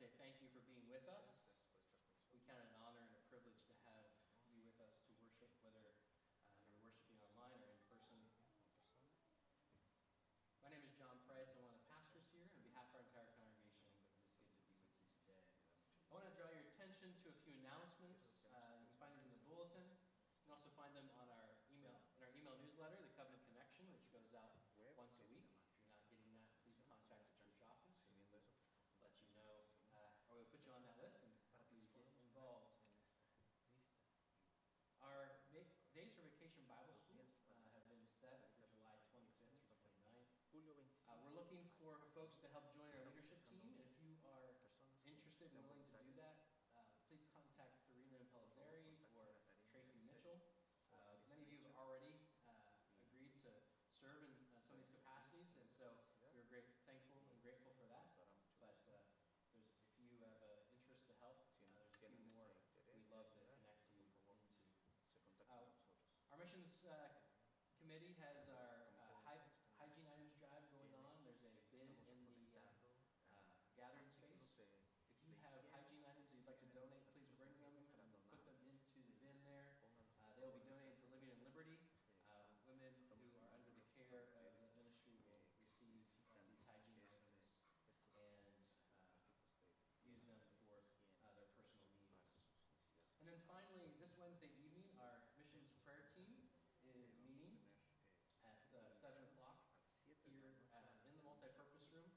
say thank you for being with us. We count it an honor and a privilege to have you with us to worship, whether you're worshiping online or in person. My name is John Price. I'm one of the pastors here, and on behalf of our entire congregation, it is good to be with you today. I want to draw your attention to a few announcements. You can find them in the bulletin. You can also find them on our email newsletter, the Covenant Connection, which goes out once a week. If you're not getting that, please contact the church office, and we'll let you know, or we'll put you on that list and help you get involved. Our days for Vacation Bible School have been set for July 25th through 29th. We're looking for folks to help join our leadership team. If you are interested and willing to do that, please contact Farina Pellizzeri or Tracy Mitchell. Many of you have already agreed to serve in some of these capacities, and so we're thankful and grateful for that. But if you have an interest to help, there's a few more we'd love to connect you into. Our missions committee has our hygiene items drive going on. There's a bin in the gathering space. If you have hygiene items that you'd like to donate, please bring them and put them into the bin there. They'll be donated to Living in Liberty. Women who are under the care of the ministry will receive these hygiene items and use them for their personal needs. And then finally, this Wednesday evening, our missions prayer team is meeting at 7 o'clock here in the multipurpose room.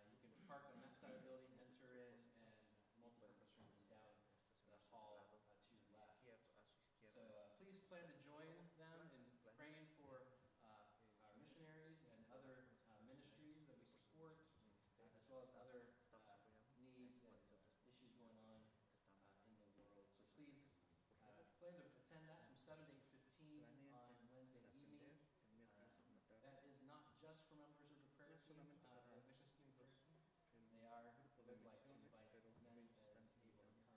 You can park on that side of the building, enter in, and the multipurpose room is down the hall to your left. So please plan to join them in praying for our missionaries and other ministries that we support, as well as other needs and issues going on in the world. So please plan to attend that from 7 to 8:15 on Wednesday evening. That is not just for members of the prayer team, the missions community. They would like to invite as many as able to come and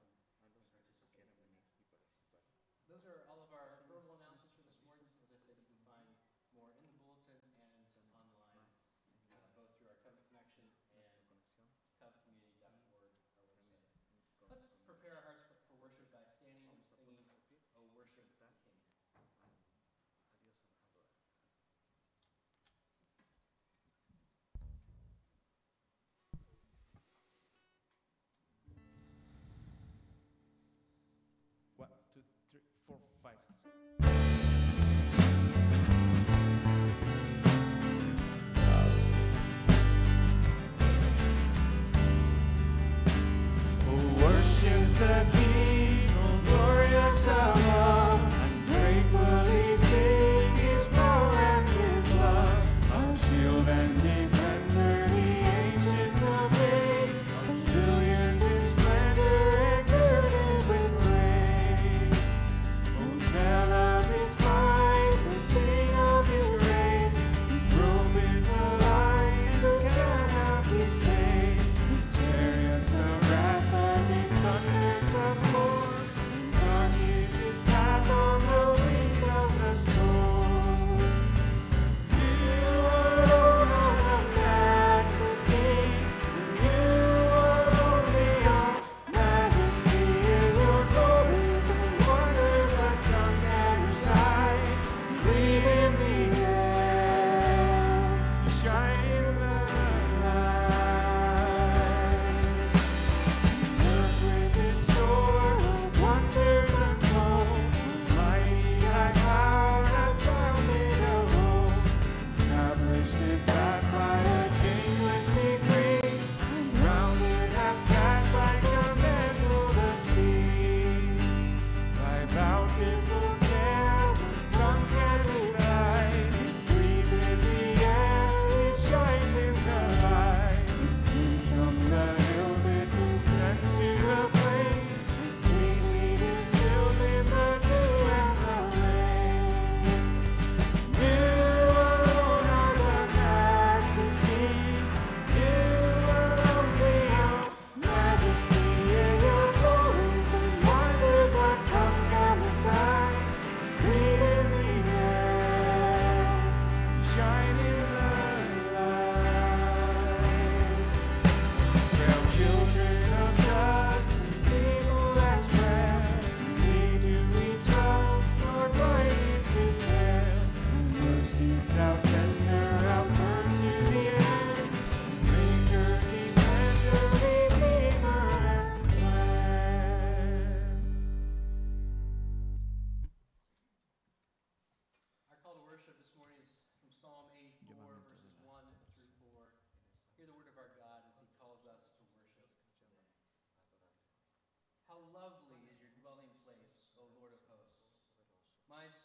participate in that. Those are all of our verbal announcements for this morning. As I said, you can find more in the bulletin and online, both through our Covenant Connection and covenantcommunity.org, our website. Let's prepare our hearts for worship by standing and singing, "O Worship the King." One, two, three, four, five,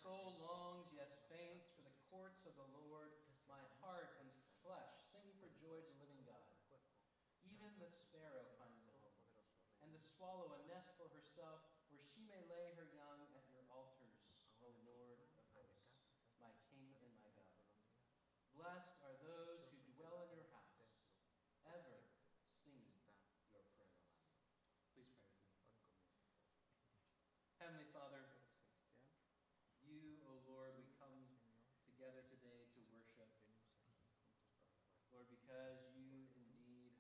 soul longs, yes, faints for the courts of the Lord. My heart and flesh sing for joy to the living God. Even the sparrow finds a home, and the swallow a nest for herself, where she may lay her young at your altars, O Lord of hosts, my King and my God. Blessed are those who dwell in your house, ever singing your praise. Please pray with me. Heavenly Father, you, O Lord, we come together today to worship. Lord, because you indeed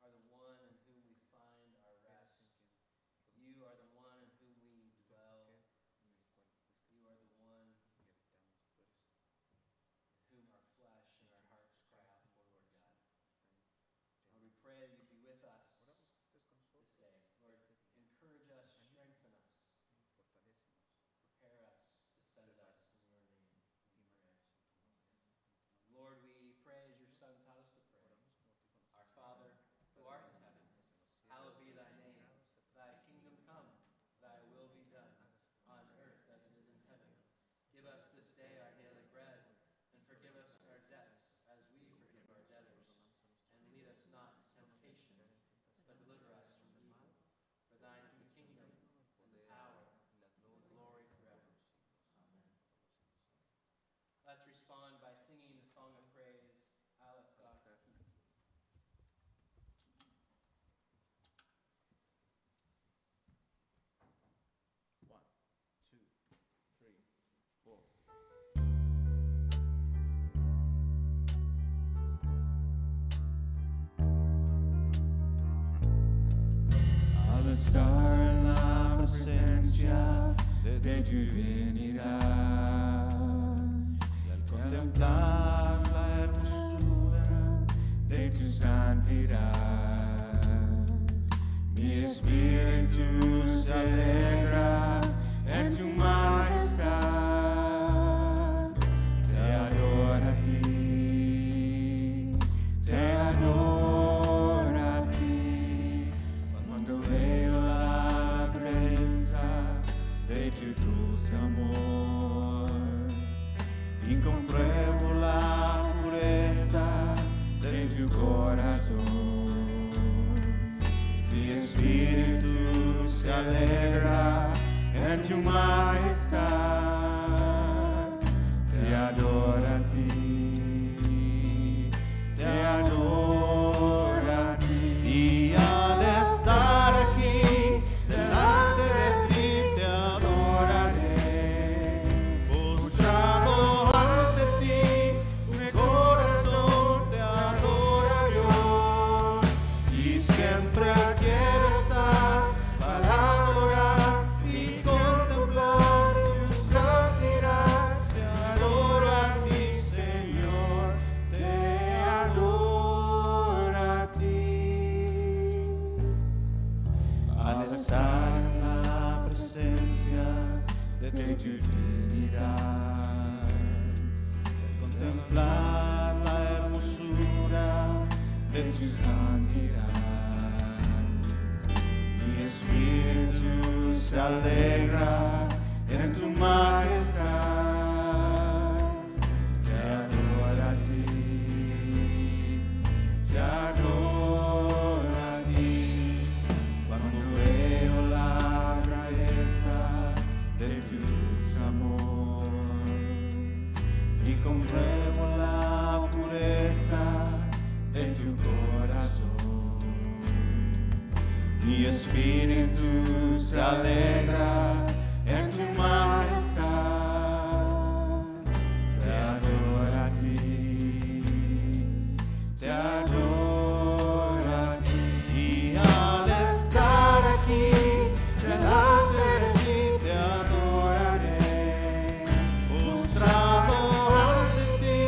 are the one in whom we find our rest. You are the one in whom we dwell. You are the one in whom our flesh and our hearts cry out for, Lord God. Lord, we pray that you be with us this day. Lord, encourage us, strengthen us, prepare us, descend us in your name, we pray. Lord, we pray as your Son taught us to pray. Our Father, who art in heaven, hallowed be thy name. Thy kingdom come, thy will be done, on earth as it is in heaven. Give us this day our daily bread, and forgive us our debts as we forgive our debtors. And lead us not into temptation, but deliver us from evil. For thine is the kingdom, and the power, and the glory forever. Amen. Let's respond by singing the song of praise, Alles Gott. One, two, three, four. Al estar en la presencia de tu divinidad y al contemplar la hermosura de tu santidad, mi espíritu se alegra en tu majestad. Te adoro a ti, te adoro a ti, cuando veo la grandeza de tu dulce amor y compruebo la pureza de tu corazón. Mi espíritu se alegra en tu majestad. Te adoro a ti, te adoro a ti. Y al estar aquí delante de ti te adoraré, postrado ante ti, mi corazón te adora Dios, y siempre quiero estar para adorar y contemplar tu santidad. Te adoro a ti, Señor, te adoro a ti. Al estar en la presencia de tu divinidad, al contemplar la hermosura de tu santidad, mi espíritu se alegra en tu majestad. Te adoro a ti, te adoro a ti, cuando veo la grandeza de tu amor y compruebo la pureza de tu corazón. Mi espíritu se alegra en tu majestad. Te adoro a ti, te adoro a ti. Y al estar aquí delante de ti te adoraré, postrado ante ti,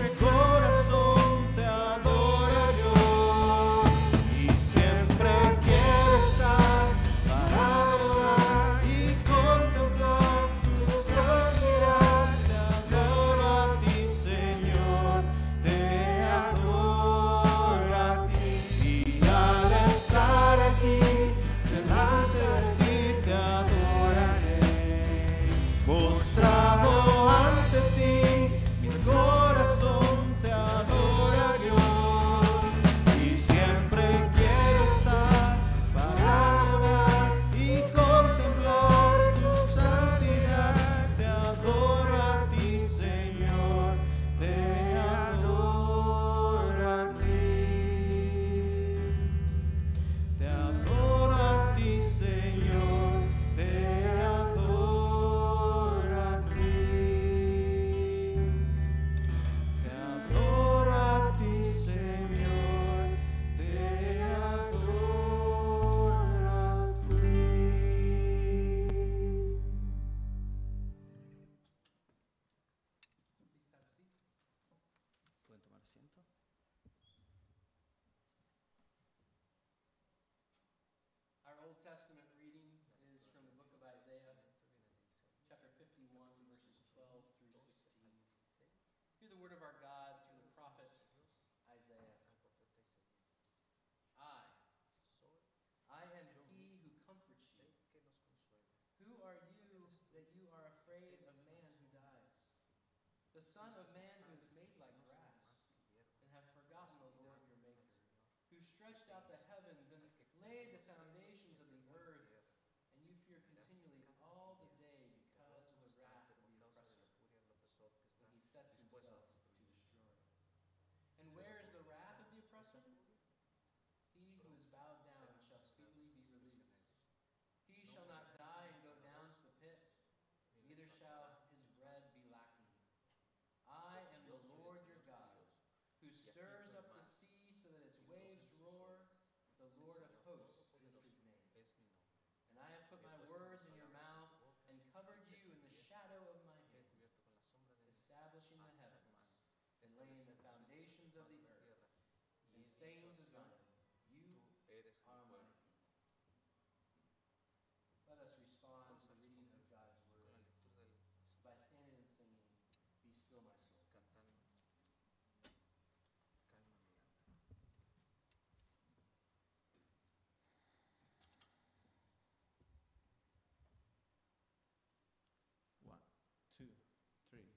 mi corazón te adora Dios, y siempre quiero estar para adorar y word of our God through the prophet Isaiah. I am he who comforts you. Who are you that you are afraid of man who dies? The Son of Man who is made like grass, and have forgotten the Lord your Maker, who stretched out the heavens and laid the foundations of the earth, and you fear continually all the day because of the wrath of the oppressor, when he sets himself to destroy. And where is the wrath of the oppressor? He who is bowed down shall speedily be released. He shall not die and go down to the pit, neither shall his bread be lacking. I am the Lord your God, who stirs up the sea so that its waves roar. The Lord of hosts is his name. And I have put my words in your mouth and covered you in the shadow of my hand, establishing the heavens and laying the foundations of the earth, and saying to Zion, you are my people. Let us respond to the reading of God's word by standing and singing, Be Still My Soul. One, two, three.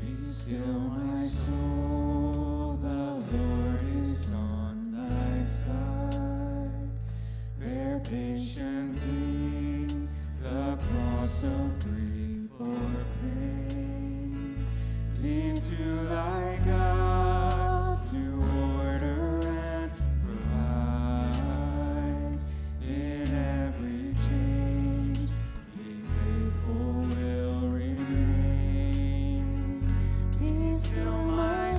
Be still, my soul, the Lord is on thy side. Bear patiently the cross of grief or pain. Lean to thy God to order and provide. In every change, He faithful will remain. Be still, my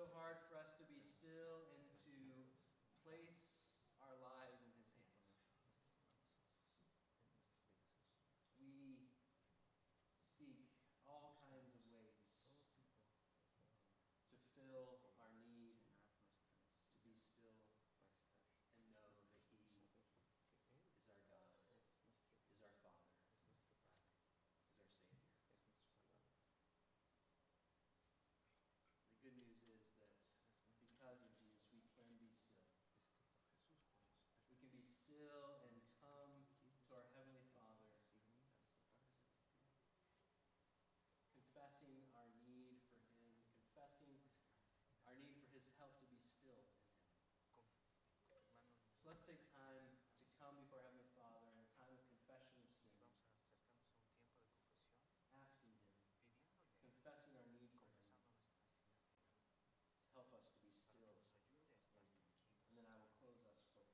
so hard for us to be still and to place our lives in his hands. We seek all kinds of ways to fill our need to be still and know that he is our God, is our Father, is our Savior. The good news is that because of Jesus, we can be still. We can be still and come to our Heavenly Father, confessing our need for him, confessing our need for his help to be still in him. So let's take time to come before Heavenly Father in a time of confession of sin, asking him, confessing our need for him, to help us to be still in him. And then I will close us for prayer.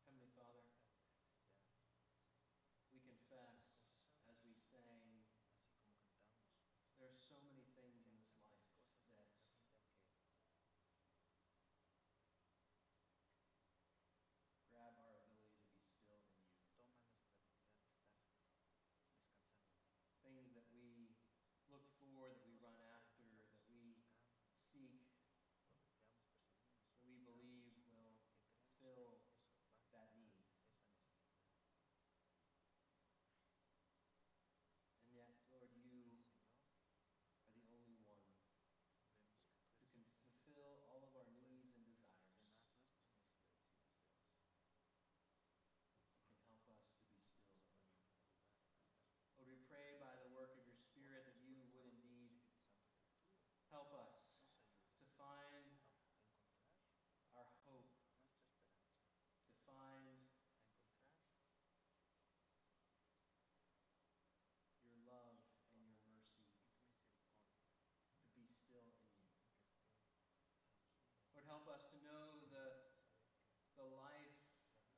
Heavenly Father, we confess as we sang, there are so many things in this life that grab our ability to be still in you. Things that we look for, that we run after, that we seek, that we believe will fill that need. And yet, Lord, you are the only one who can fulfill all of our needs and desires. It can help us to be still in you. Lord, we pray by the work of your Spirit that you would indeed help us to find our hope, to find your love and your mercy, to be still in you. Lord, help us to know the life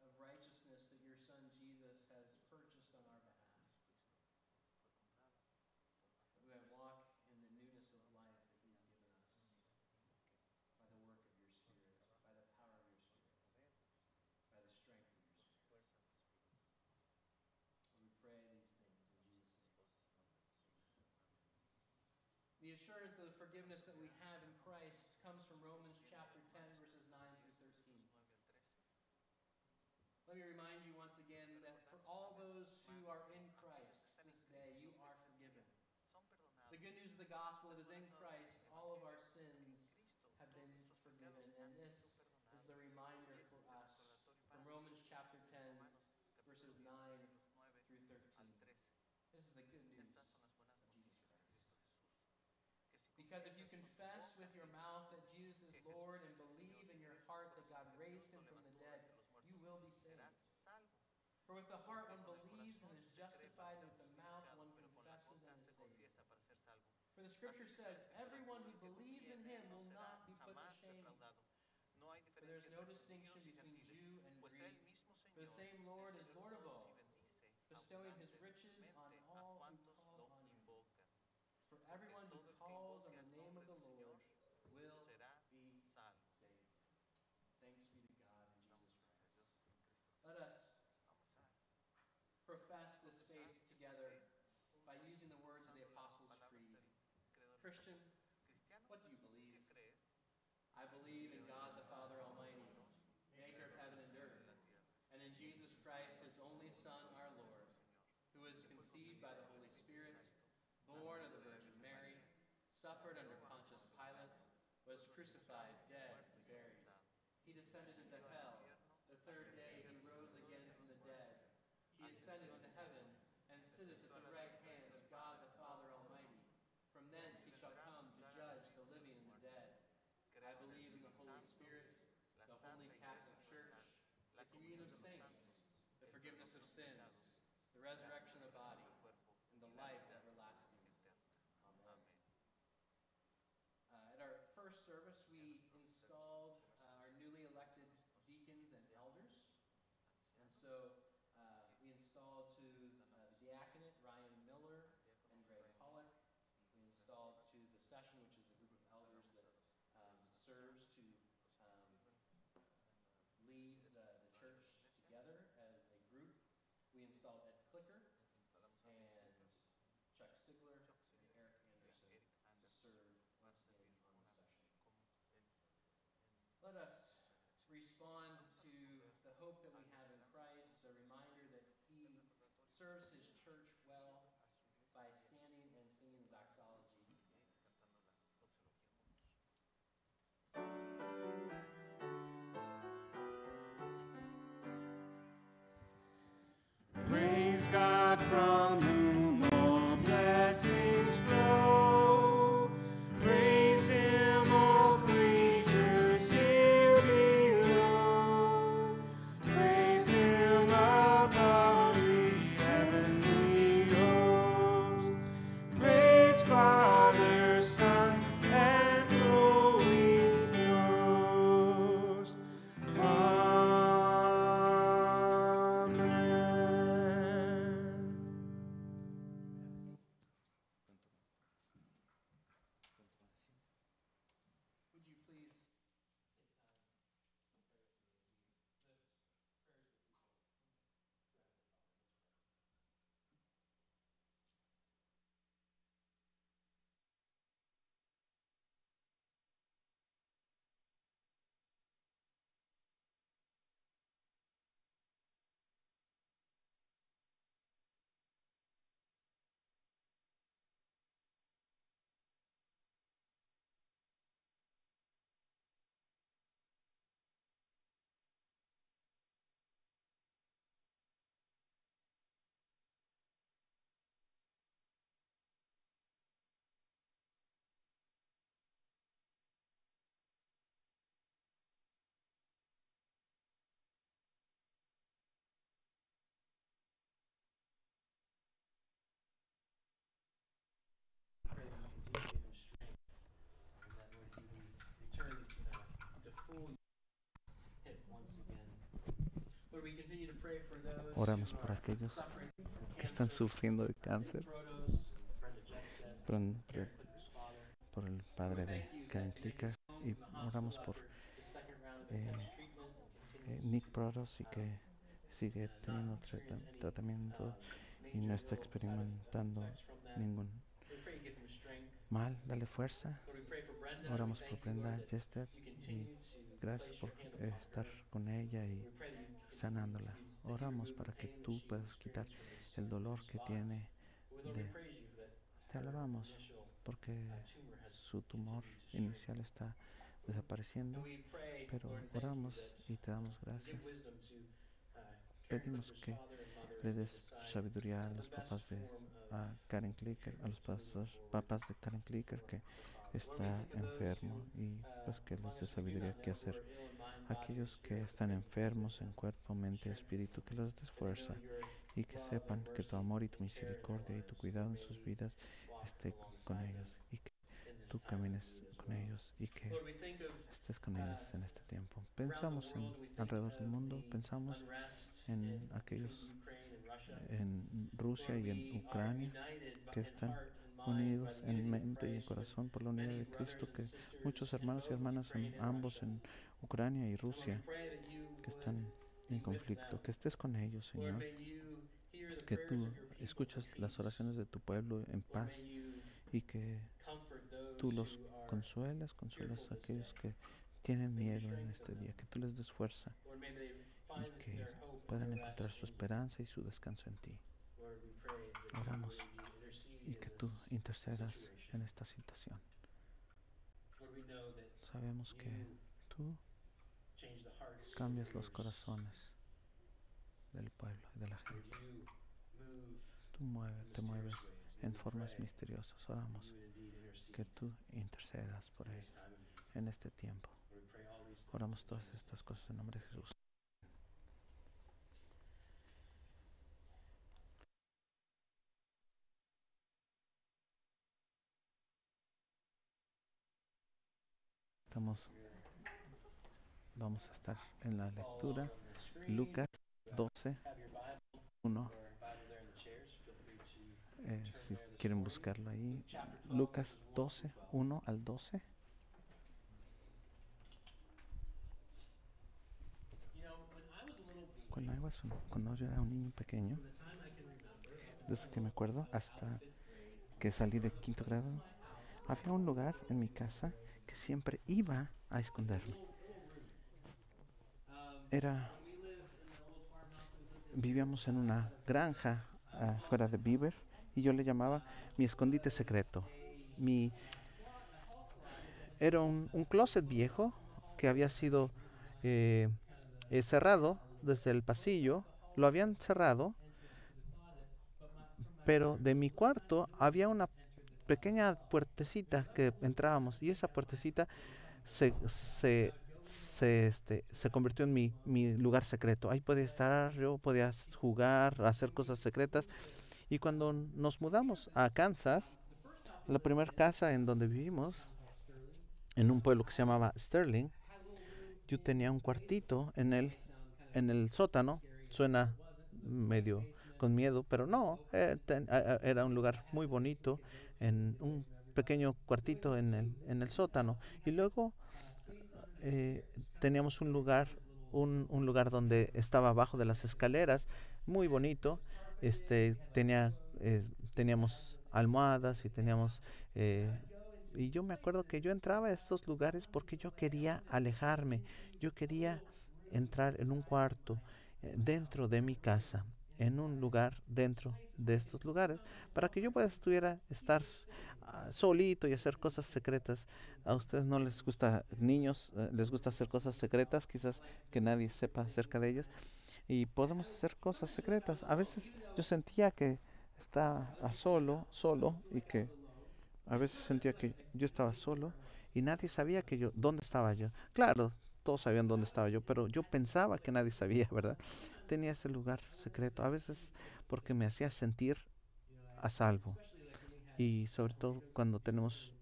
of righteousness that your Son Jesus has purchased on our behalf. That we might walk in the newness of life that he's given us by the work of your Spirit, by the power of your Spirit, by the strength of your Spirit. And we pray these things in Jesus' name. The assurance of the forgiveness that we have in Christ comes from Romans chapter 10, verses 9 through 13. Let me remind you once again that for all those who are in Christ this day, you are forgiven. The good news of the gospel is in Christ, all of our sins have been forgiven. And this is the reminder for us from Romans chapter 10, verses 9 through 13. This is the good news of Jesus Christ. Because if you confess with your mouth that Jesus is Lord and believe in your heart that God raised him from the dead, you will be saved. For with the heart one believes and is justified, and with the mouth one confesses and is saved. For the scripture says, everyone who believes in him will not be put to shame. For there is no distinction between Jew and Greek. For the same Lord is Lord of all, bestowing his riches on all who call on him. For everyone who calls on the name of the Lord will be saved. Thanks be to God in Jesus Christ. Let us profess this faith together by using the words of the Apostles' Creed. Christian, what do you believe? I believe in God the Father Almighty, maker of heaven and earth, and in Jesus Christ, his only Son, our Lord, who was conceived by the Holy Spirit, born of the Virgin Mary, suffered under Pontius Pilate, was crucified, dead, and buried. He descended into hell. The third day he rose again from the dead. He ascended into heaven and sitteth at the right hand of God the Father Almighty. From thence he shall come to judge the living and the dead. I believe in the Holy Spirit, the Holy Catholic Church, the communion of saints, the forgiveness of sins, the resurrection of the body, and the life everlasting. Amen. At our first service, we installed our newly elected deacons and elders. And so we installed to the diaconate Ryan Miller and Greg Pollock. We installed to the session, which is a group of elders that serves to lead the church together as a group. We installed Ed Clicker and Chuck Sigler and Eric Anderson to serve once again on the session. Let us respond to the hope that we have in Christ, the reminder that he serves his church well by standing and singing the doxology together. Praise God from whom all blessings flow. Praise him, all creatures here below. Praise him above the heavenly host. Praise Father, Son, and Holy Ghost. Would you please pray that you continue to give him strength, and that Lord, he would return to full hit once again. Lord, we continue to pray for those Oramos who por are aquellos suffering from que están cancer, sufriendo de cáncer, Protos, Brenda Jestead, por Karen Clicker's father. por el padre de Karen Clicker, y oramos por The second round of intense treatment and Nick continues Protos y que sigue teniendo tratamiento y no está experimentando ningún mal. Dale fuerza. Oramos por Brenda Jested y gracias por estar con ella y sanándola. Oramos para que tú puedas quitar el dolor que tiene. Te alabamos porque su tumor inicial está desapareciendo, pero oramos y te damos gracias. Pedimos que le des sabiduría a los papás de Karen Clicker, a los papás de Karen Clicker que está enfermo, y pues que les dé sabiduría qué hacer. Aquellos que están enfermos en cuerpo, mente, espíritu, que les des fuerza y que sepan que tu amor y tu misericordia y tu cuidado en sus vidas esté con ellos, y que tú camines con ellos y que estés con ellos en este tiempo. Pensamos en alrededor del mundo, pensamos en aquellos en Rusia y en Ucrania que están unidos en mente y en corazón por la unidad de Cristo, que muchos hermanos y hermanas ambos en Ucrania y Rusia que están en conflicto, que estés con ellos, Señor, que tú escuchas las oraciones de tu pueblo en paz y que tú los consuelas a aquellos que tienen miedo en este día, que tú les des fuerza y que puedan encontrar su esperanza y su descanso en ti. Oramos y que tú intercedas en esta situación. Sabemos que tú cambias los corazones del pueblo y de la gente. Tú te mueves en formas misteriosas. Oramos que tú intercedas por ellos en este tiempo. Oramos todas estas cosas en nombre de Jesús. Vamos a estar en la lectura Lucas 12, 1. Si quieren buscarlo ahí, Lucas 12, 1 al 12. Cuando yo era un niño pequeño, desde que me acuerdo hasta que salí de quinto grado, había un lugar en mi casa que siempre iba a esconderme. Vivíamos en una granja fuera de Beaver y yo le llamaba mi escondite secreto. Era un closet viejo que había sido cerrado desde el pasillo. Lo habían cerrado, pero de mi cuarto había una pequeña puertecita que entrábamos y esa puertecita se convirtió en mi lugar secreto. Ahí podía estar, yo podía jugar, hacer cosas secretas. Y cuando nos mudamos a Kansas, la primera casa en donde vivimos, en un pueblo que se llamaba Sterling, yo tenía un cuartito en el sótano. Suena medio con miedo, pero no, era un lugar muy bonito, en un pequeño cuartito en el sótano. Y luego teníamos un lugar donde estaba abajo de las escaleras, muy bonito. Teníamos almohadas y teníamos y yo me acuerdo que yo entraba a estos lugares porque yo quería alejarme. Yo quería entrar en un cuarto dentro de mi casa, en un lugar dentro de estos lugares, para que yo pudiera estar solito y hacer cosas secretas. A ustedes no les gusta, niños, les gusta hacer cosas secretas, quizás que nadie sepa acerca de ellas, y podemos hacer cosas secretas. A veces yo sentía que estaba solo, y que a veces sentía que yo estaba solo y nadie sabía dónde estaba yo. Claro, todos sabían dónde estaba yo, pero yo pensaba que nadie sabía, ¿verdad? Tenía ese lugar secreto, a veces porque me hacía sentir a salvo. Y sobre todo cuando tenemos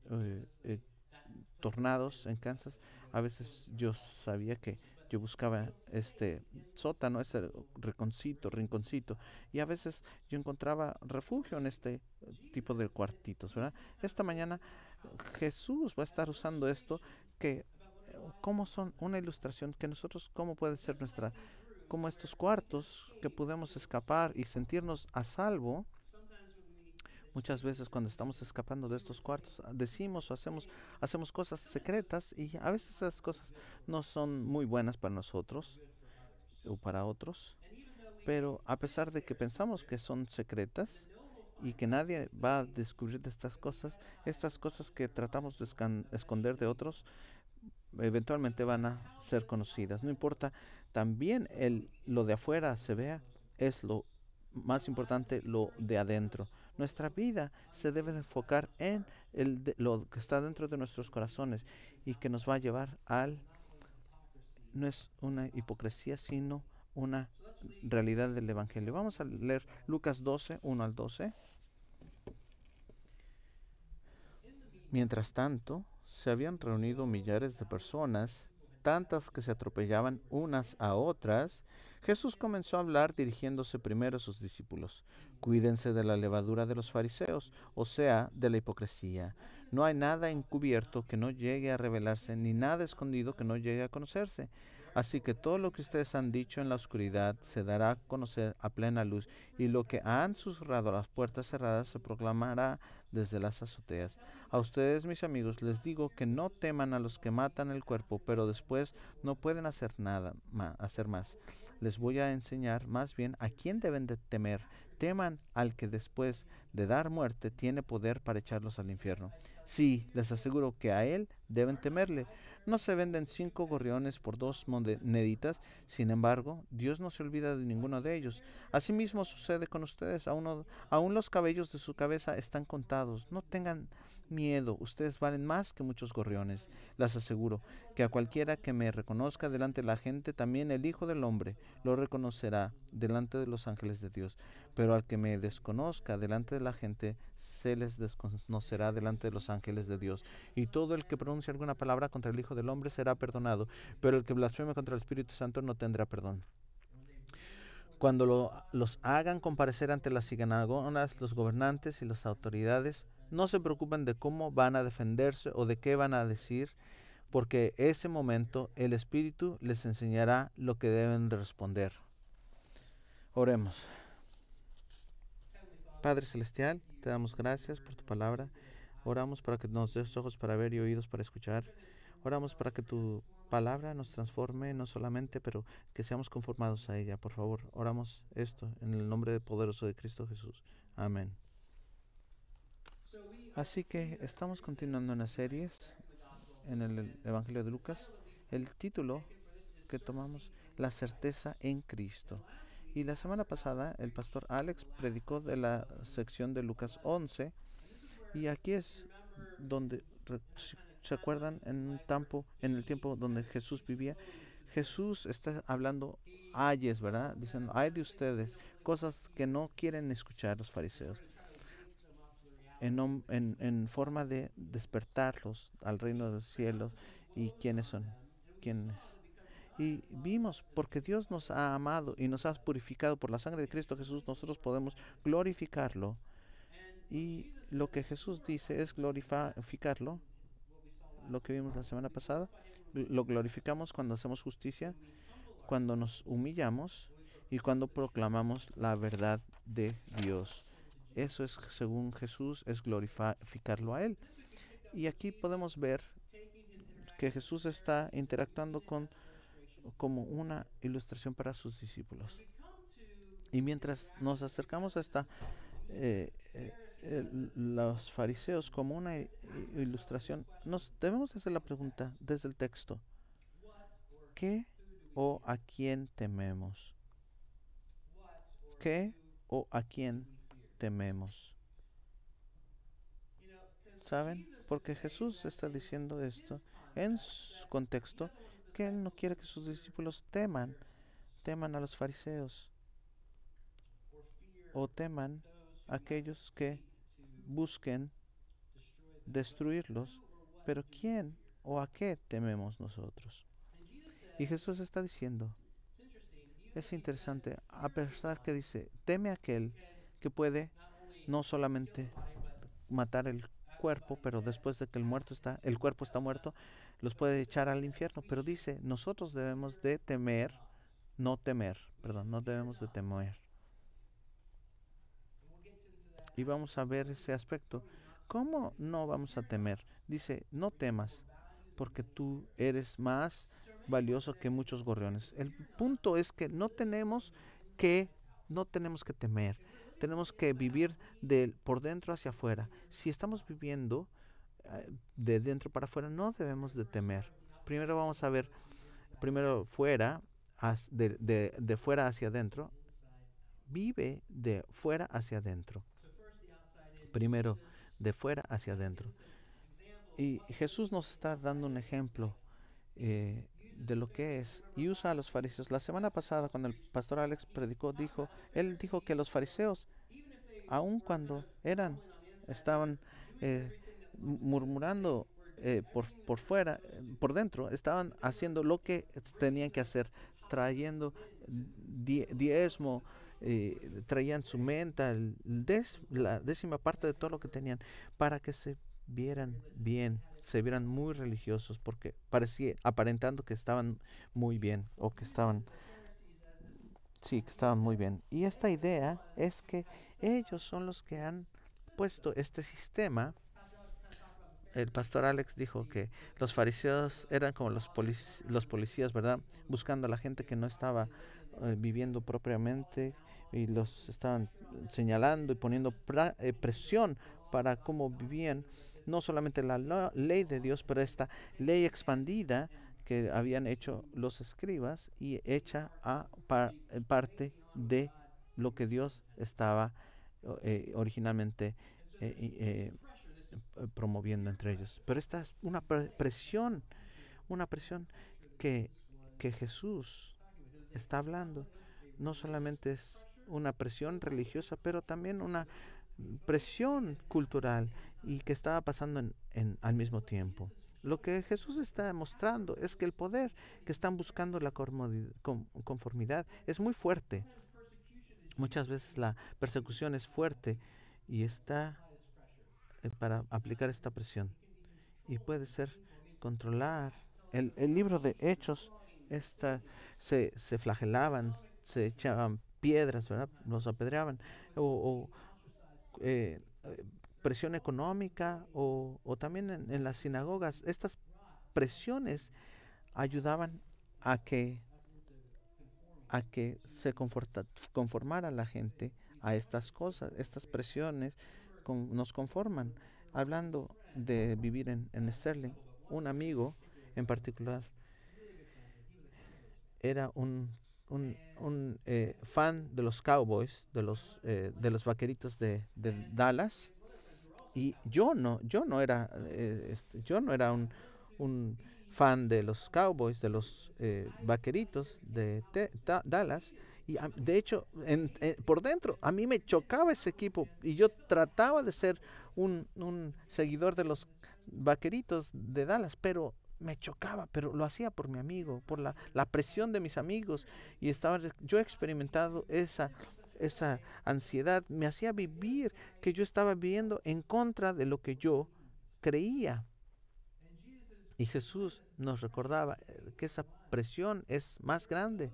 tornados en Kansas, a veces yo sabía que yo buscaba este sótano, ese rinconcito, y a veces yo encontraba refugio en este tipo de cuartitos, ¿verdad? Esta mañana Jesús va a estar usando esto, que como son una ilustración, que nosotros, cómo puede ser como estos cuartos que podemos escapar y sentirnos a salvo. Muchas veces cuando estamos escapando de estos cuartos, decimos o hacemos cosas secretas, y a veces esas cosas no son muy buenas para nosotros o para otros. Pero a pesar de que pensamos que son secretas y que nadie va a descubrir de estas cosas que tratamos de esconder de otros, eventualmente van a ser conocidas. No importa también lo de afuera se vea, es lo más importante lo de adentro. Nuestra vida se debe de enfocar en lo que está dentro de nuestros corazones y que nos va a llevar no es una hipocresía, sino una realidad del Evangelio. Vamos a leer Lucas 12, 1 al 12. Mientras tanto, se habían reunido millares de personas, tantas que se atropellaban unas a otras. Jesús comenzó a hablar dirigiéndose primero a sus discípulos. Cuídense de la levadura de los fariseos, o sea, de la hipocresía. No hay nada encubierto que no llegue a revelarse, ni nada escondido que no llegue a conocerse. Así que todo lo que ustedes han dicho en la oscuridad se dará a conocer a plena luz, y lo que han susurrado a las puertas cerradas se proclamará desde las azoteas. A ustedes, mis amigos, les digo que no teman a los que matan el cuerpo, pero después no pueden hacer más. Les voy a enseñar más bien a quién deben de temer. teman al que después de dar muerte tiene poder para echarlos al infierno. Sí, les aseguro que a él deben temerle. No se venden 5 gorriones por 2 moneditas. Sin embargo, Dios no se olvida de ninguno de ellos. Asimismo sucede con ustedes. Aún los cabellos de su cabeza están contados. No tengan miedo. Ustedes valen más que muchos gorriones. Les aseguro que a cualquiera que me reconozca delante de la gente, también el Hijo del Hombre lo reconocerá delante de los ángeles de Dios. Pero al que me desconozca delante de la gente, se les desconocerá delante de los ángeles de Dios. Y todo el que pronuncie alguna palabra contra el Hijo del Hombre será perdonado, pero el que blasfeme contra el Espíritu Santo no tendrá perdón. Cuando los hagan comparecer ante las sinagogas, los gobernantes y las autoridades, no se preocupen de cómo van a defenderse o de qué van a decir, porque ese momento el Espíritu les enseñará lo que deben de responder. Oremos. Padre Celestial, te damos gracias por tu palabra. Oramos para que nos des ojos para ver y oídos para escuchar. Oramos para que tu palabra nos transforme, no solamente, pero que seamos conformados a ella. Por favor, oramos esto en el nombre poderoso de Cristo Jesús. Amén. Así que estamos continuando una serie en el Evangelio de Lucas. El título que tomamos, La certeza en Cristo. Y la semana pasada el pastor Alex predicó de la sección de Lucas 11. Y aquí es donde, ¿se acuerdan? En el tiempo donde Jesús vivía, Jesús está hablando ayes, ¿verdad? Dicen, ay de ustedes, cosas que no quieren escuchar los fariseos. En forma de despertarlos al reino de los cielos. ¿Y quiénes son? ¿Quiénes? Y vimos, porque Dios nos ha amado y nos ha purificado por la sangre de Cristo Jesús, nosotros podemos glorificarlo. Y lo que Jesús dice es glorificarlo, lo que vimos la semana pasada. Lo glorificamos cuando hacemos justicia, cuando nos humillamos y cuando proclamamos la verdad de Dios. Eso es, según Jesús, es glorificarlo a Él. Y aquí podemos ver que Jesús está interactuando como una ilustración para sus discípulos. Y mientras nos acercamos a los fariseos como una ilustración, nos debemos hacer la pregunta desde el texto: ¿qué o a quién tememos? ¿Qué o a quién tememos? ¿Saben? Porque Jesús está diciendo esto en su contexto, que Él no quiere que sus discípulos teman a los fariseos o teman a aquellos que busquen destruirlos. Pero ¿quién o a qué tememos nosotros? Y Jesús está diciendo, es interesante, a pesar que dice, teme a aquel que puede no solamente matar el cuerpo, pero después de que el cuerpo está muerto, los puede echar al infierno. Pero dice, nosotros debemos de no debemos de temer. Y vamos a ver ese aspecto. ¿Cómo no vamos a temer? Dice, no temas, porque tú eres más valioso que muchos gorriones. El punto es que no tenemos que temer. Tenemos que vivir por dentro hacia afuera. Si estamos viviendo de dentro para afuera, no debemos de temer. Primero vamos a ver, fuera, de fuera hacia adentro. Vive de fuera hacia adentro. Primero, de fuera hacia adentro. Y Jesús nos está dando un ejemplo de lo que es, y usa a los fariseos. La semana pasada, cuando el pastor Alex predicó, él dijo que los fariseos, aun cuando estaban murmurando por fuera, por dentro, estaban haciendo lo que tenían que hacer, trayendo diezmo, traían su menta, la 10ª parte de todo lo que tenían, para que se vieran bien, se vieran muy religiosos, porque aparentando que estaban muy bien, o que estaban muy bien. Y esta idea es que ellos son los que han puesto este sistema. El pastor Alex dijo que los fariseos eran como los policías, ¿verdad? Buscando a la gente que no estaba viviendo propiamente y los estaban señalando y poniendo presión para cómo vivían, no solamente la ley de Dios, pero esta ley expandida que habían hecho los escribas y hecha parte de lo que Dios estaba originalmente promoviendo entre ellos. Pero esta es una presión que, que Jesús está hablando. No solamente es una presión religiosa, pero también una presión cultural y que estaba pasando al mismo tiempo. Lo que Jesús está mostrando es que el poder que están buscando la conformidad es muy fuerte. Muchas veces la persecución es fuerte y está para aplicar esta presión. Y puede ser controlar. El libro de Hechos se flagelaban, se echaban piedras, ¿verdad? Los apedreaban. O presión económica o también en las sinagogas. Estas presiones ayudaban a que se conformara la gente a estas cosas. Estas presiones nos conforman. Hablando de vivir en Sterling, un amigo en particular era un fan de los Cowboys, de los Vaqueritos de Dallas, y yo no era un fan de los Cowboys, de los Vaqueritos de Dallas, y de hecho por dentro a mí me chocaba ese equipo y yo trataba de ser un seguidor de los Vaqueritos de Dallas, pero me chocaba, pero lo hacía por mi amigo, por la presión de mis amigos, y yo he experimentado esa ansiedad, me hacía vivir que yo estaba viviendo en contra de lo que yo creía. Y Jesús nos recordaba que esa presión es más grande.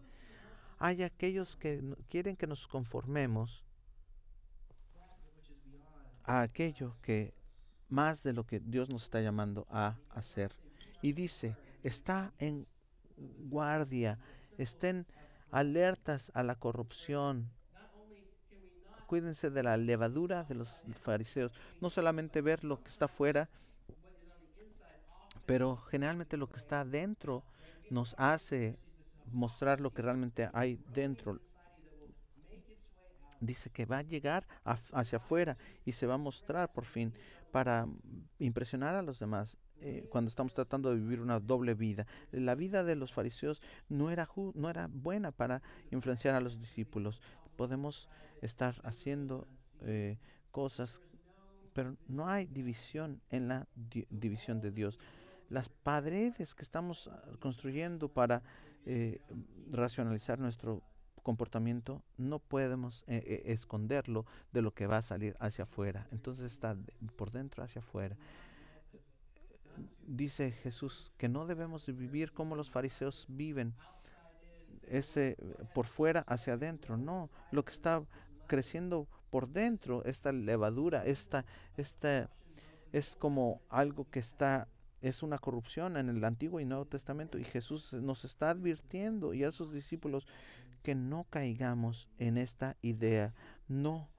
Hay aquellos que quieren que nos conformemos a aquello que más de lo que Dios nos está llamando a hacer. Y dice, está en guardia, estén alertas a la corrupción. Cuídense de la levadura de los fariseos. No solamente ver lo que está afuera, pero generalmente lo que está dentro nos hace mostrar lo que realmente hay dentro. Dice que va a llegar hacia afuera y se va a mostrar por fin para impresionar a los demás. Cuando estamos tratando de vivir una doble vida. La vida de los fariseos no era buena para influenciar a los discípulos. Podemos estar haciendo cosas, pero no hay división en la división de Dios. Las paredes que estamos construyendo para racionalizar nuestro comportamiento, no podemos esconderlo de lo que va a salir hacia afuera. Entonces está por dentro hacia afuera. Dice Jesús que no debemos de vivir como los fariseos viven, por fuera hacia adentro. No, lo que está creciendo por dentro, esta levadura, esta es como algo que es una corrupción en el Antiguo y Nuevo Testamento, y Jesús nos está advirtiendo y a sus discípulos que no caigamos en esta idea, no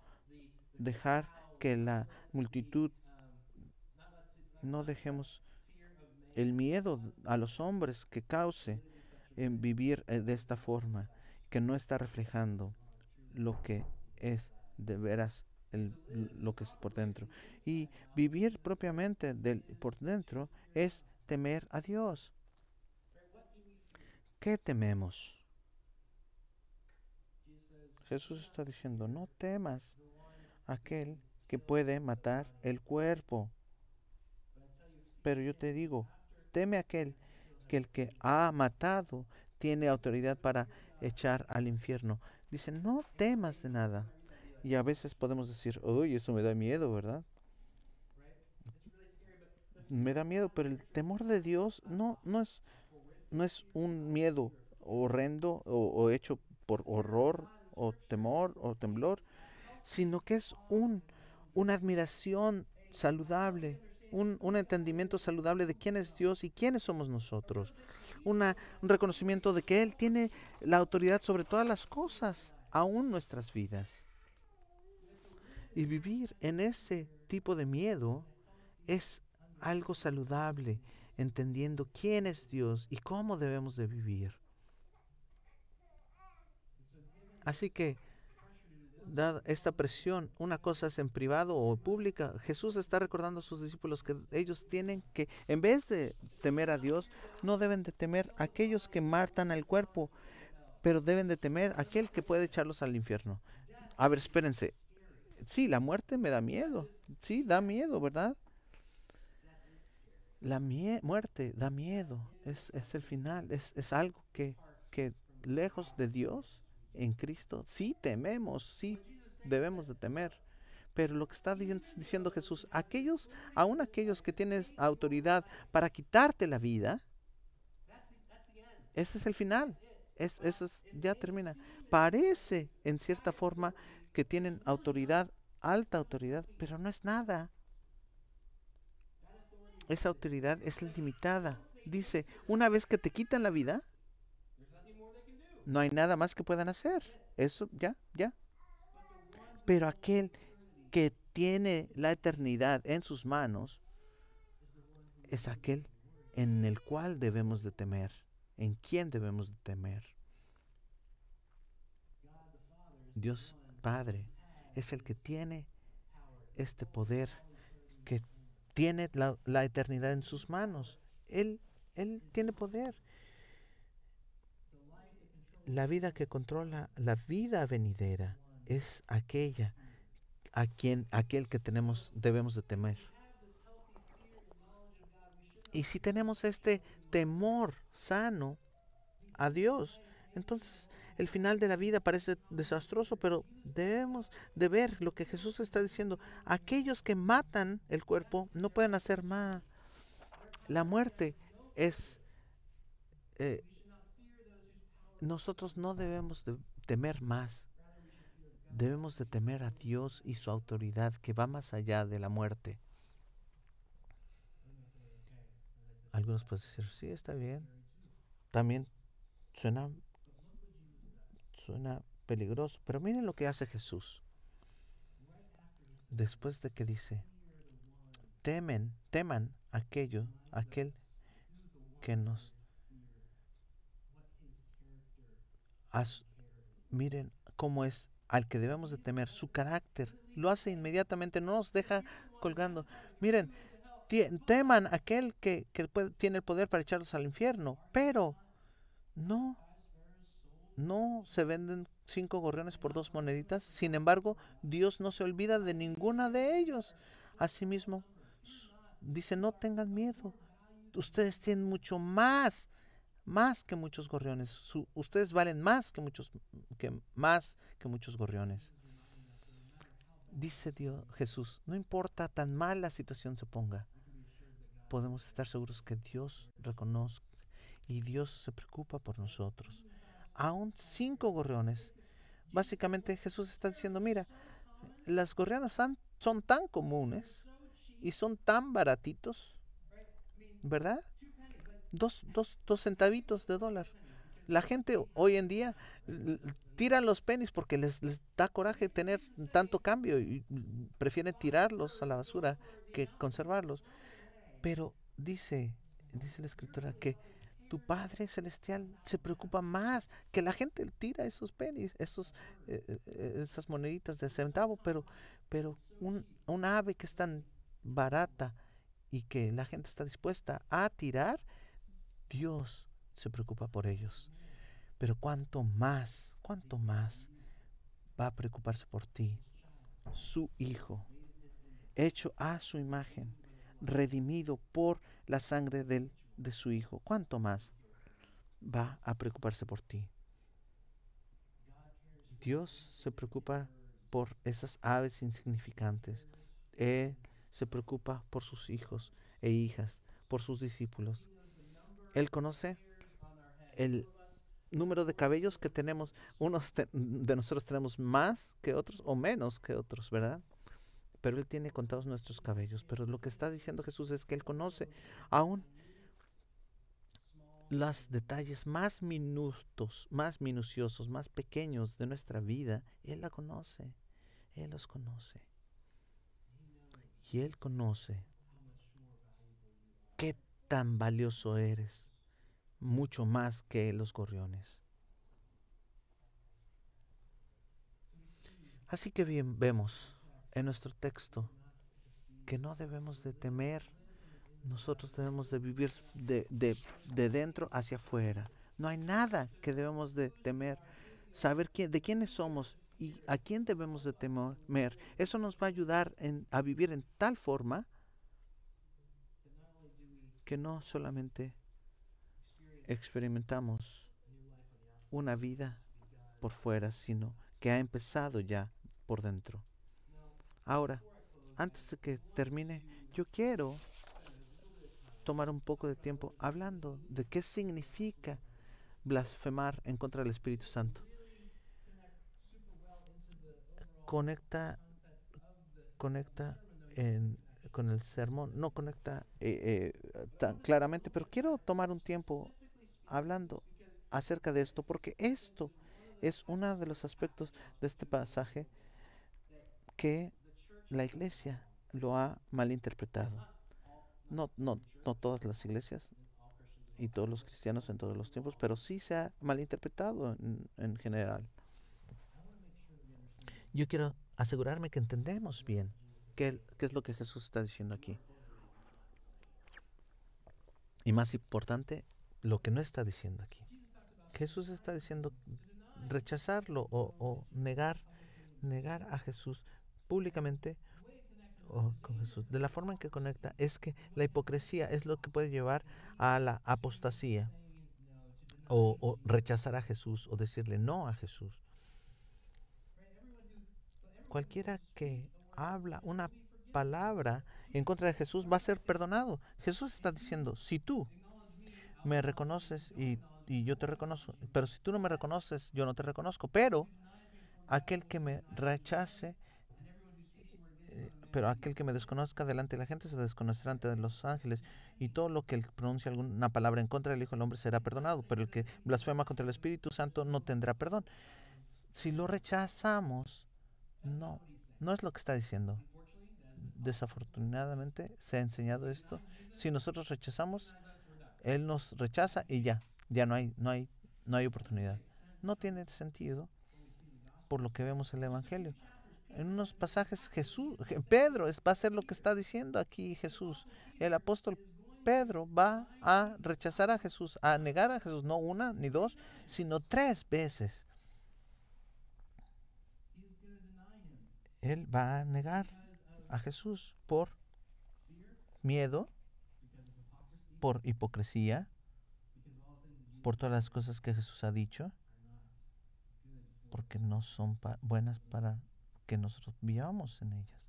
dejar que la multitud, no dejemos el miedo a los hombres que cause en vivir de esta forma, que no está reflejando lo que es de veras lo que es por dentro. Y vivir propiamente por dentro es temer a Dios. ¿Qué tememos? Jesús está diciendo, no temas aquel que puede matar el cuerpo. Pero yo te digo, teme aquel que el que ha matado tiene autoridad para echar al infierno. Dice, no temas de nada. Y a veces podemos decir, uy, eso me da miedo, ¿verdad? Me da miedo, pero el temor de Dios no es un miedo horrendo o hecho por horror o temor o temblor, sino que es una admiración saludable, un entendimiento saludable de quién es Dios y quiénes somos nosotros. un reconocimiento de que Él tiene la autoridad sobre todas las cosas, aún nuestras vidas. Y vivir en ese tipo de miedo es algo saludable, entendiendo quién es Dios y cómo debemos de vivir. Así que, dada esta presión, una cosa es en privado o pública, Jesús está recordando a sus discípulos que ellos tienen que, en vez de temer a Dios, no deben de temer a aquellos que matan al cuerpo, pero deben de temer a aquel que puede echarlos al infierno. A ver, espérense. Sí, la muerte me da miedo. Sí, da miedo, ¿verdad? La muerte da miedo. Es el final. Es algo que lejos de Dios, en Cristo, sí tememos, sí debemos de temer. Pero lo que está diciendo Jesús, aún aquellos que tienen autoridad para quitarte la vida, ese es el final. Eso ya termina. Parece, en cierta forma, que tienen autoridad, alta autoridad, pero no es nada. Esa autoridad es limitada. Dice, una vez que te quitan la vida, no hay nada más que puedan hacer. Eso, ya. Pero aquel que tiene la eternidad en sus manos es aquel en el cual debemos de temer, en quien debemos de temer. Dios Padre es el que tiene este poder, que tiene la eternidad en sus manos. Él tiene poder. La vida que controla la vida venidera es aquel que debemos de temer. Y si tenemos este temor sano a Dios, entonces el final de la vida parece desastroso, pero debemos de ver lo que Jesús está diciendo. Aquellos que matan el cuerpo no pueden hacer más. La muerte es... nosotros no debemos de temer más. Debemos de temer a Dios y su autoridad, que va más allá de la muerte. Algunos pueden decir, sí, está bien. También suena peligroso, pero miren lo que hace Jesús. Después de que dice, teman aquel que nos... miren cómo es al que debemos de temer, su carácter. Lo hace inmediatamente, no nos deja colgando. Miren, teman aquel que tiene el poder para echarlos al infierno, pero no se venden 5 gorriones por 2 moneditas. Sin embargo, Dios no se olvida de ninguna de ellos. Asimismo, dice, no tengan miedo. Ustedes tienen mucho más que muchos gorriones. Ustedes valen más que muchos gorriones. Dice Jesús, no importa tan mal la situación se ponga, podemos estar seguros que Dios reconoce y Dios se preocupa por nosotros. Aún 5 gorriones. Básicamente Jesús está diciendo, mira, las gorrionas son tan comunes y son tan baratitos, ¿verdad? 2 centavitos de dólar. La gente hoy en día tiran los pennies porque les da coraje tener tanto cambio y prefieren tirarlos a la basura que conservarlos. Pero dice la Escritura que tu Padre Celestial se preocupa más que la gente tira esos pennies, esas moneditas de centavo, pero un ave que es tan barata y que la gente está dispuesta a tirar, Dios se preocupa por ellos. Pero cuánto más va a preocuparse por ti, su Hijo, hecho a su imagen, redimido por la sangre de su Hijo. ¿Cuánto más va a preocuparse por ti? Dios se preocupa por esas aves insignificantes. Él se preocupa por sus hijos e hijas, por sus discípulos. Él conoce el número de cabellos que tenemos. Unos de nosotros tenemos más que otros o menos que otros, ¿verdad? Pero Él tiene contados nuestros cabellos. Pero lo que está diciendo Jesús es que Él conoce aún los detalles más más minuciosos, más pequeños de nuestra vida, Él la conoce. Él los conoce. Y Él conoce qué tan valioso eres, mucho más que los gorriones. Así que bien, vemos en nuestro texto que no debemos de temer. Nosotros debemos de vivir de dentro hacia afuera. No hay nada que debemos de temer. Saber de quiénes somos y a quién debemos de temer. Eso nos va a ayudar a vivir en tal forma que no solamente experimentamos una vida por fuera, sino que ha empezado ya por dentro. Ahora, antes de que termine, yo quiero tomar un poco de tiempo hablando de qué significa blasfemar en contra del Espíritu Santo. Conecta con el sermón, no conecta tan claramente, pero quiero tomar un tiempo hablando acerca de esto, porque esto es uno de los aspectos de este pasaje que la iglesia lo ha malinterpretado. No todas las iglesias y todos los cristianos en todos los tiempos, pero sí se ha malinterpretado en general. Yo quiero asegurarme que entendemos bien qué es lo que Jesús está diciendo aquí. Y más importante, lo que no está diciendo aquí. Jesús está diciendo rechazarlo o negar a Jesús públicamente con Jesús. De la forma en que conecta es que la hipocresía es lo que puede llevar a la apostasía o rechazar a Jesús o decirle no a Jesús. Cualquiera que habla una palabra en contra de Jesús va a ser perdonado. Jesús está diciendo, si tú me reconoces y yo te reconozco, pero si tú no me reconoces, yo no te reconozco. Pero aquel que me rechace, pero aquel que me desconozca delante de la gente se desconocerá ante los ángeles, y todo lo que él pronuncie alguna palabra en contra del Hijo del Hombre será perdonado, pero el que blasfema contra el Espíritu Santo no tendrá perdón. Si lo rechazamos, no es lo que está diciendo. Desafortunadamente se ha enseñado esto. Si nosotros rechazamos, Él nos rechaza y ya no hay oportunidad. No tiene sentido por lo que vemos en el Evangelio. En unos pasajes Pedro va a hacer lo que está diciendo aquí Jesús. El apóstol Pedro va a rechazar a Jesús, a negar a Jesús, no una ni dos, sino 3 veces. Él va a negar a Jesús por miedo, por hipocresía, por todas las cosas que Jesús ha dicho, porque no son buenas para que nosotros vivamos en ellas.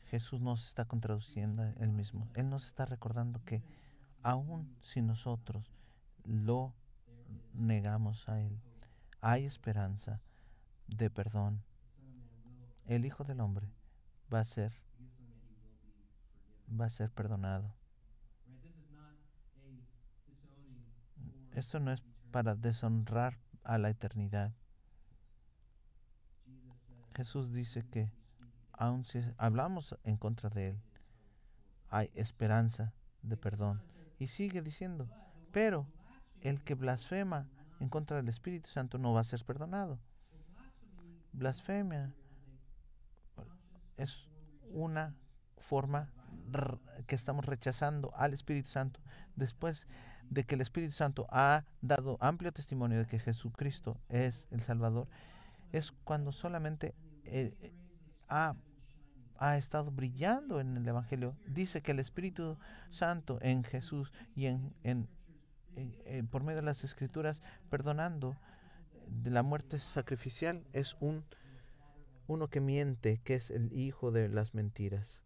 Jesús nos está contradiciendo él mismo. Él nos está recordando que aun si nosotros lo negamos a Él, hay esperanza de perdón. El Hijo del Hombre va a ser perdonado. Esto no es para deshonrar a la eternidad. Jesús dice que aun si hablamos en contra de Él, hay esperanza de perdón. Y sigue diciendo, pero el que blasfema en contra del Espíritu Santo no va a ser perdonado. Blasfemia es una forma que estamos rechazando al Espíritu Santo después de que el Espíritu Santo ha dado amplio testimonio de que Jesucristo es el Salvador. Es cuando solamente ha estado brillando en el Evangelio. Dice que el Espíritu Santo en Jesús y por medio de las Escrituras, perdonando de la muerte sacrificial, es uno que miente, que es el hijo de las mentiras.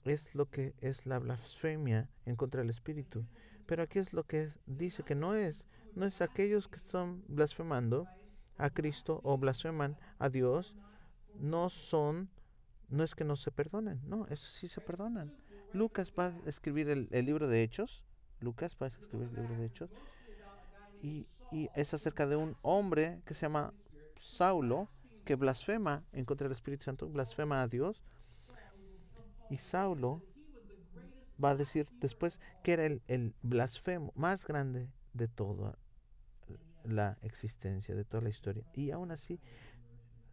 Es lo que es la blasfemia en contra del Espíritu. Pero aquí es lo que dice que no es aquellos que están blasfemando a Cristo o blasfeman a Dios, no es que no se perdonen, no, eso sí se perdonan. Lucas va a escribir el libro de Hechos. Lucas va a escribir el libro de Hechos. Y es acerca de un hombre que se llama Saulo, que blasfema en contra del Espíritu Santo, blasfema a Dios. Y Saulo va a decir después que era el blasfemo más grande de toda la existencia, de toda la historia. Y aún así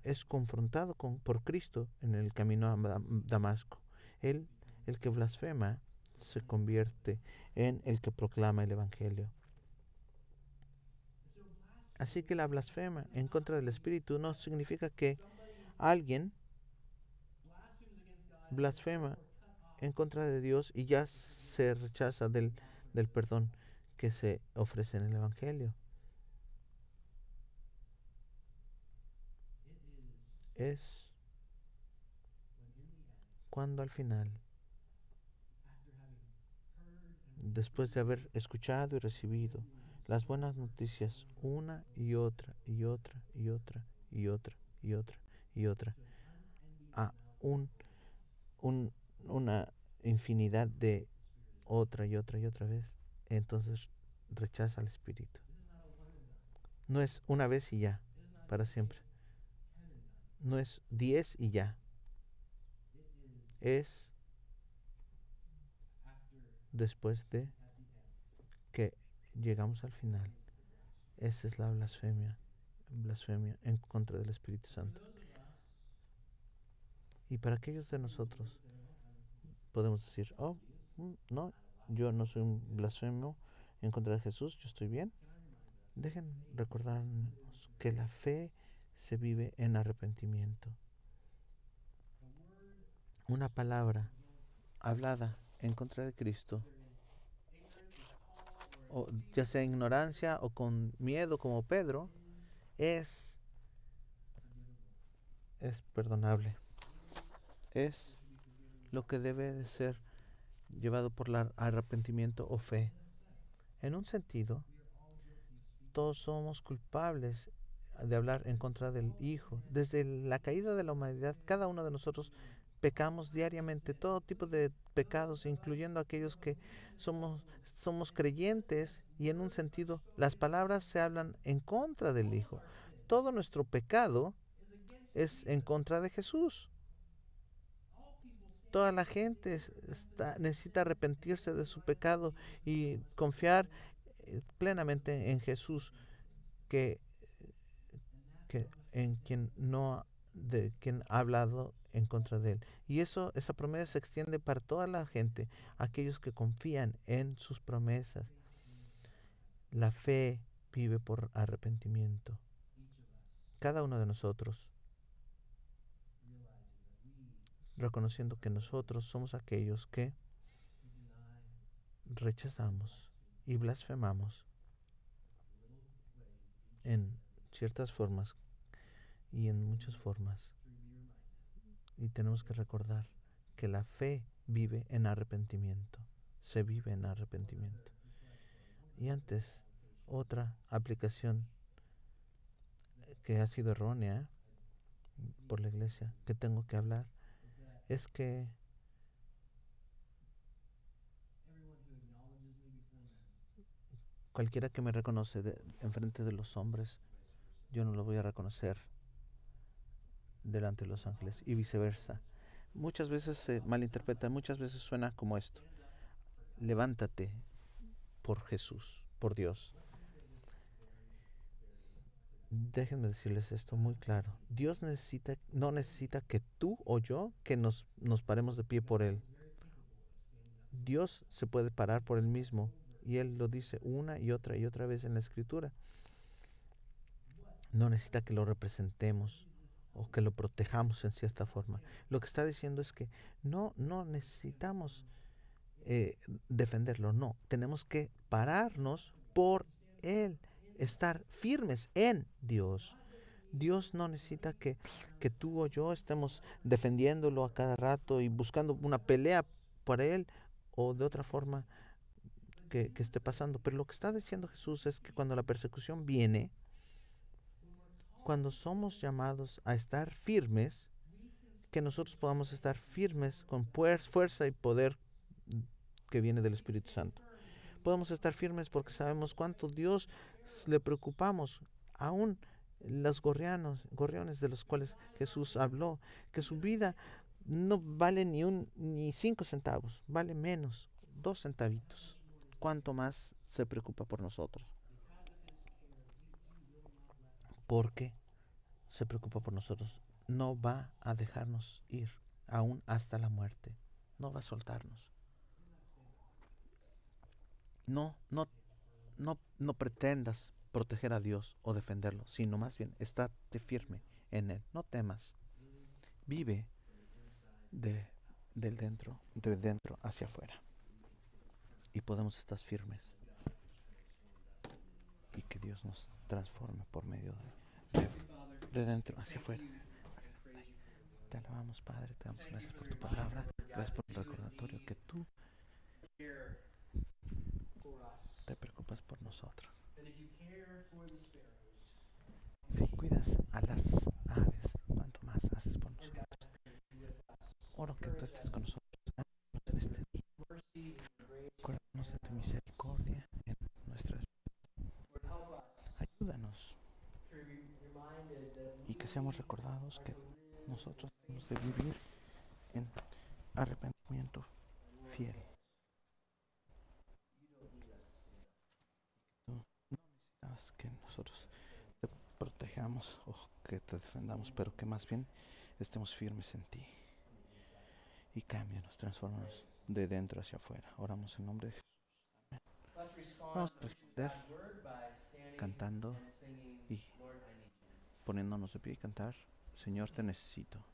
es confrontado por Cristo en el camino a Damasco. Él, el que blasfema, se convierte en el que proclama el Evangelio. Así que la blasfema en contra del Espíritu no significa que alguien blasfema en contra de Dios y ya se rechaza del perdón que se ofrece en el Evangelio. Es cuando al final, después de haber escuchado y recibido las buenas noticias una y otra y otra y otra y otra y otra y otra, a una infinidad de otra y otra y otra vez, entonces rechaza al Espíritu. No es una vez y ya, para siempre. No es 10 y ya. Es después de que llegamos al final. Esa es la blasfemia en contra del Espíritu Santo. Y para aquellos de nosotros podemos decir, no, yo no soy un blasfemo en contra de Jesús, yo estoy bien. Dejen recordarnos que la fe se vive en arrepentimiento. Una palabra hablada en contra de Cristo, o ya sea ignorancia o con miedo como Pedro, es perdonable. Es lo que debe de ser llevado por el arrepentimiento o fe. En un sentido, todos somos culpables de hablar en contra del Hijo. Desde la caída de la humanidad, cada uno de nosotros pecamos diariamente, todo tipo de pecados, incluyendo aquellos que somos creyentes, y en un sentido las palabras se hablan en contra del Hijo. Todo nuestro pecado es en contra de Jesús. Toda la gente necesita arrepentirse de su pecado y confiar plenamente en Jesús, que en quien ha hablado en contra de él. Y esa promesa se extiende para toda la gente, aquellos que confían en sus promesas. La fe vive por arrepentimiento. Cada uno de nosotros, reconociendo que nosotros somos aquellos que rechazamos y blasfemamos en ciertas formas y en muchas formas. Y tenemos que recordar que la fe vive en arrepentimiento. Se vive en arrepentimiento. Y antes, otra aplicación que ha sido errónea por la iglesia que tengo que hablar es que cualquiera que me reconoce en frente de los hombres, yo no lo voy a reconocer delante de los ángeles, y viceversa. Muchas veces se malinterpreta, muchas veces suena como esto: levántate por Jesús, por Dios. Déjenme decirles esto muy claro: Dios no necesita que tú o yo que nos paremos de pie por Él. Dios se puede parar por Él mismo, y Él lo dice una y otra vez en la Escritura. No necesita que lo representemos o que lo protejamos en cierta forma. Lo que está diciendo es que no necesitamos defenderlo, no. Tenemos que pararnos por Él, estar firmes en Dios. Dios no necesita que tú o yo estemos defendiéndolo a cada rato y buscando una pelea por Él o de otra forma que esté pasando. Pero lo que está diciendo Jesús es que cuando la persecución viene, cuando somos llamados a estar firmes, que nosotros podamos estar firmes con fuerza y poder que viene del Espíritu Santo. Podemos estar firmes porque sabemos cuánto Dios le preocupamos, aún los gorriones de los cuales Jesús habló, que su vida no vale ni 5 centavos, vale menos, 2 centavitos. Cuánto más se preocupa por nosotros. Porque se preocupa por nosotros. No va a dejarnos ir, aún hasta la muerte. No va a soltarnos. No pretendas proteger a Dios o defenderlo, sino más bien estate firme en Él. No temas. Vive de dentro hacia afuera. Y podemos estar firmes. Y que Dios nos transforme por medio de dentro hacia afuera. Te alabamos, Padre, te damos gracias por tu palabra, gracias por el recordatorio que tú te preocupas por nosotros. Si cuidas a las aves, cuanto más haces por nosotros. Oro que tú estés con nosotros en este día. Acuérdanos de tu misericordia en nuestras vidas. Ayúdanos. Y que seamos recordados que nosotros debemos de vivir en arrepentimiento fiel. Tú no necesitas que nosotros te protejamos o que te defendamos, pero que más bien estemos firmes en ti. Y cámbianos, transfórmanos de dentro hacia afuera. Oramos en nombre de Jesús. Vamos a responder cantando y poniéndonos de pie y cantar. Señor, te necesito.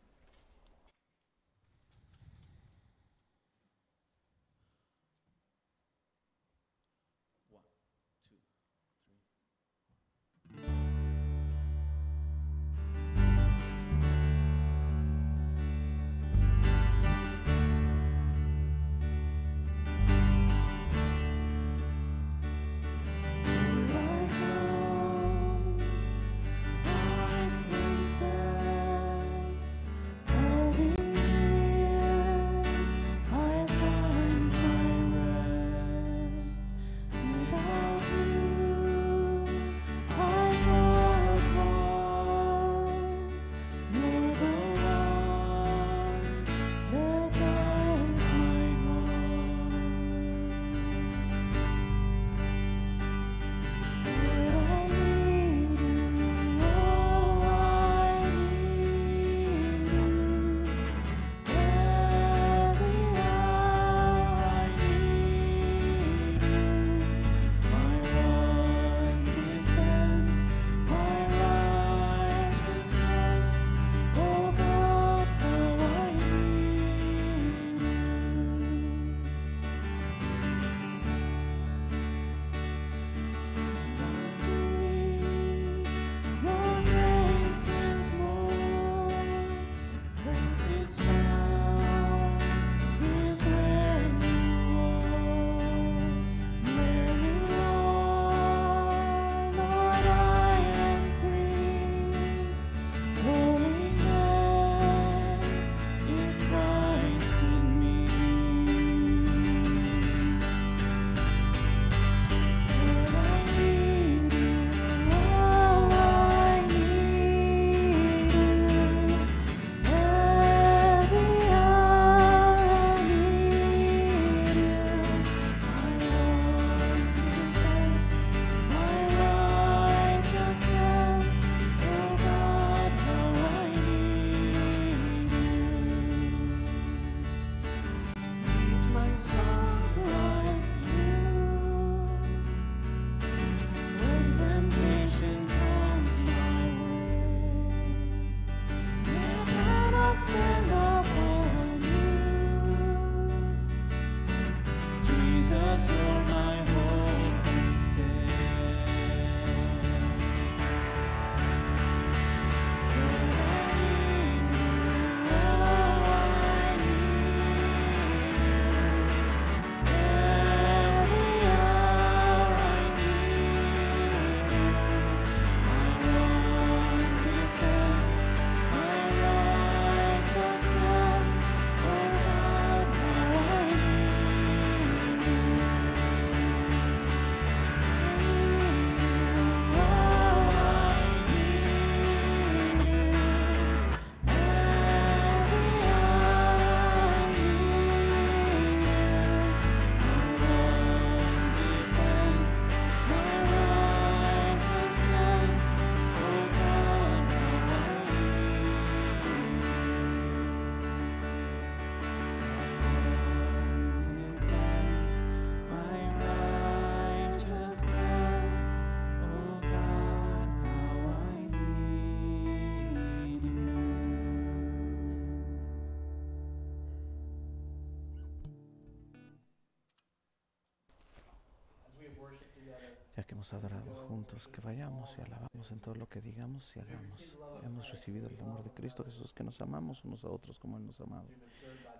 ya que hemos adorado juntos, que vayamos y alabamos en todo lo que digamos y hagamos. Hemos recibido el amor de Cristo Jesús, que nos amamos unos a otros como Él nos ha amado.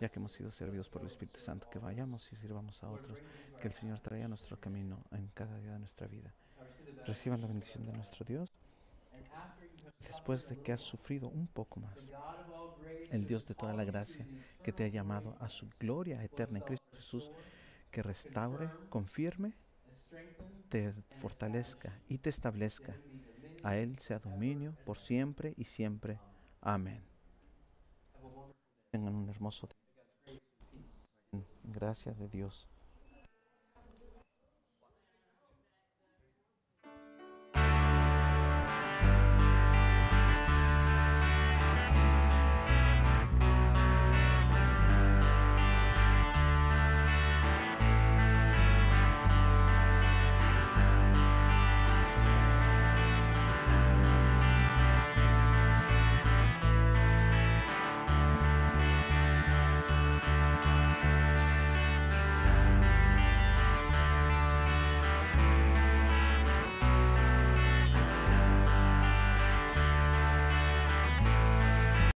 Ya que hemos sido servidos por el Espíritu Santo, que vayamos y sirvamos a otros, que el Señor traiga nuestro camino en cada día de nuestra vida. Reciban la bendición de nuestro Dios. Después de que has sufrido un poco más, el Dios de toda la gracia, que te ha llamado a su gloria eterna en Cristo Jesús, que restaure, confirme, te fortalezca y te establezca. A Él sea dominio por siempre y siempre. Amén. Tengan un hermoso día. Gracias de Dios.